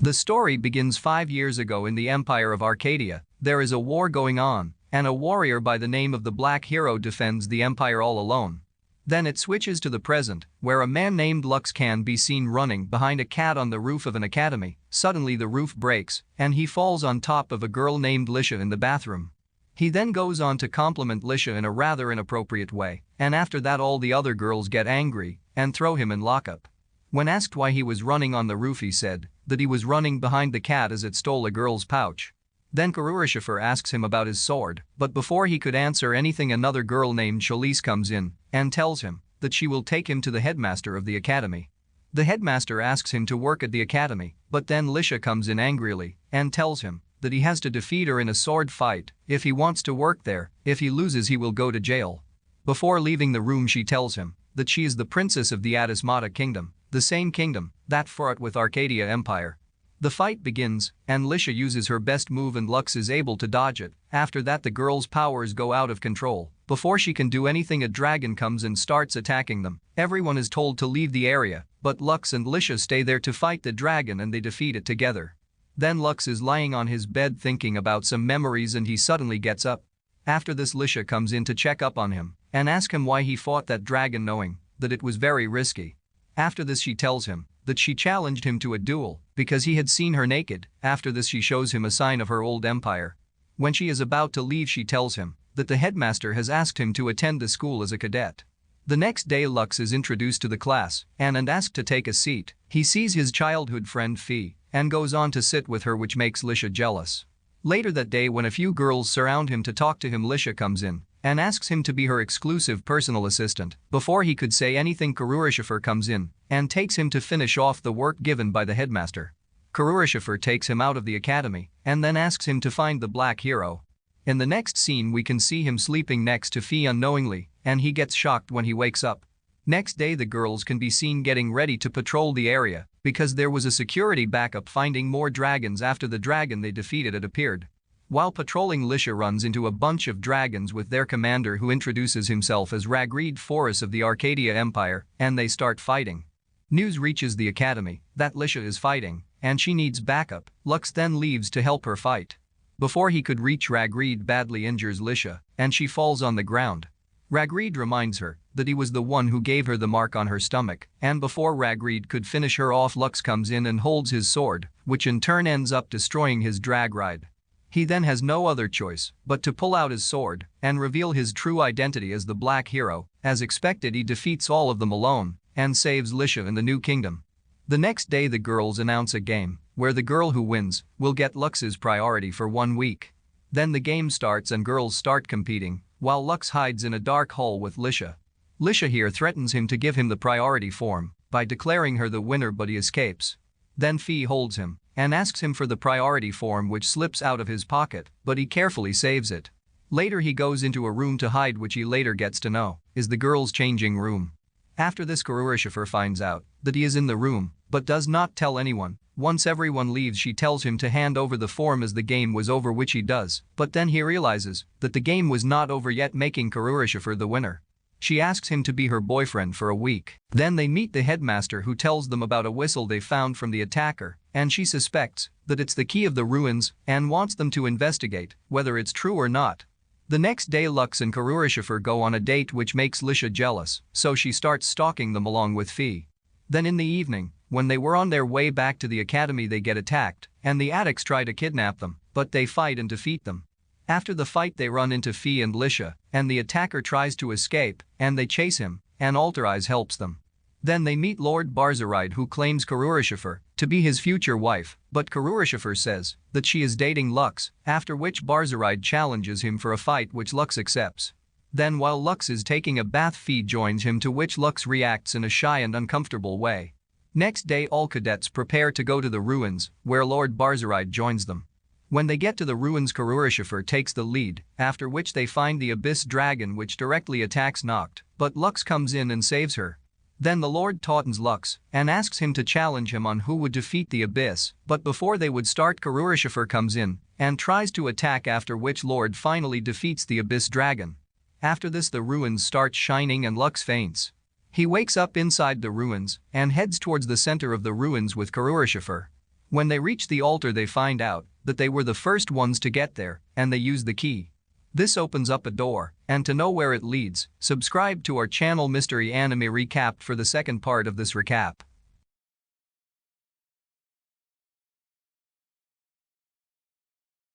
The story begins 5 years ago in the Empire of Arcadia. There is a war going on, and a warrior by the name of the Black Hero defends the empire all alone. Then it switches to the present, where a man named Lux can be seen running behind a cat on the roof of an academy. Suddenly the roof breaks, and he falls on top of a girl named Lisha in the bathroom. He then goes on to compliment Lisha in a rather inappropriate way, and after that all the other girls get angry and throw him in lockup. When asked why he was running on the roof, he said that he was running behind the cat as it stole a girl's pouch. Then Karurashifer asks him about his sword, but before he could answer anything, another girl named Shalise comes in and tells him that she will take him to the headmaster of the academy. The headmaster asks him to work at the academy, but then Lisha comes in angrily and tells him that he has to defeat her in a sword fight if he wants to work there. If he loses, he will go to jail. Before leaving the room, she tells him that she is the princess of the Atismata kingdom, the same kingdom that fought with Arcadia Empire. The fight begins, and Lisha uses her best move and Lux is able to dodge it. After that the girl's powers go out of control. Before she can do anything, a dragon comes and starts attacking them. Everyone is told to leave the area, but Lux and Lisha stay there to fight the dragon and they defeat it together. Then Lux is lying on his bed thinking about some memories and he suddenly gets up. After this, Lisha comes in to check up on him and ask him why he fought that dragon, knowing that it was very risky. After this she tells him that she challenged him to a duel because he had seen her naked. After this she shows him a sign of her old empire. When she is about to leave, she tells him that the headmaster has asked him to attend the school as a cadet. The next day Lux is introduced to the class and asked to take a seat. He sees his childhood friend Fee and goes on to sit with her, which makes Lisha jealous. Later that day, when a few girls surround him to talk to him, Lisha comes in and asks him to be her exclusive personal assistant. Before he could say anything, Karurashifer comes in and takes him to finish off the work given by the headmaster. Karurashifer takes him out of the academy and then asks him to find the Black Hero. In the next scene we can see him sleeping next to Fee unknowingly, and he gets shocked when he wakes up. Next day the girls can be seen getting ready to patrol the area because there was a security backup finding more dragons after the dragon they defeated had appeared. While patrolling, Lisha runs into a bunch of dragons with their commander, who introduces himself as Ragreed Forest of the Arcadia Empire, and they start fighting. News reaches the academy that Lisha is fighting and she needs backup. Lux then leaves to help her fight. Before he could reach, Ragreed badly injures Lisha and she falls on the ground. Ragreed reminds her that he was the one who gave her the mark on her stomach, and before Ragreed could finish her off, Lux comes in and holds his sword, which in turn ends up destroying his drag ride. He then has no other choice but to pull out his sword and reveal his true identity as the Black Hero. As expected, he defeats all of them alone and saves Lisha in the new kingdom. The next day the girls announce a game where the girl who wins will get Lux's priority for 1 week. Then the game starts and girls start competing, while Lux hides in a dark hole with Lisha. Lisha here threatens him to give him the priority form by declaring her the winner, but he escapes. Then Fee holds him and asks him for the priority form, which slips out of his pocket, but he carefully saves it. Later he goes into a room to hide, which he later gets to know is the girls' changing room. After this, Karurashifer finds out that he is in the room but does not tell anyone. Once everyone leaves, she tells him to hand over the form as the game was over, which he does, but then he realizes that the game was not over yet, making Karurashifer the winner. She asks him to be her boyfriend for a week. Then they meet the headmaster, who tells them about a whistle they found from the attacker, and she suspects that it's the key of the ruins and wants them to investigate whether it's true or not. The next day Lux and Karurashifer go on a date, which makes Lisha jealous, so she starts stalking them along with Fee. Then in the evening, when they were on their way back to the academy, they get attacked and the addicts try to kidnap them, but they fight and defeat them. After the fight they run into Fee and Lisha, and the attacker tries to escape and they chase him, and Altereyes helps them. Then they meet Lord Barzaride, who claims Karurashifer to be his future wife, but Karurashifer says that she is dating Lux, after which Barzaride challenges him for a fight, which Lux accepts. Then while Lux is taking a bath, Fee joins him, to which Lux reacts in a shy and uncomfortable way. Next day all cadets prepare to go to the ruins, where Lord Barzaride joins them. When they get to the ruins, Karurashifer takes the lead, after which they find the Abyss Dragon, which directly attacks Noct, but Lux comes in and saves her. Then the Lord taunts Lux and asks him to challenge him on who would defeat the Abyss, but before they would start, Karurashifer comes in and tries to attack, after which Lord finally defeats the Abyss Dragon. After this the ruins start shining and Lux faints. He wakes up inside the ruins and heads towards the center of the ruins with Karurashifer. When they reach the altar, they find out that they were the first ones to get there, and they use the key. This opens up a door, and to know where it leads, subscribe to our channel Mystery Anime Recap for the second part of this recap.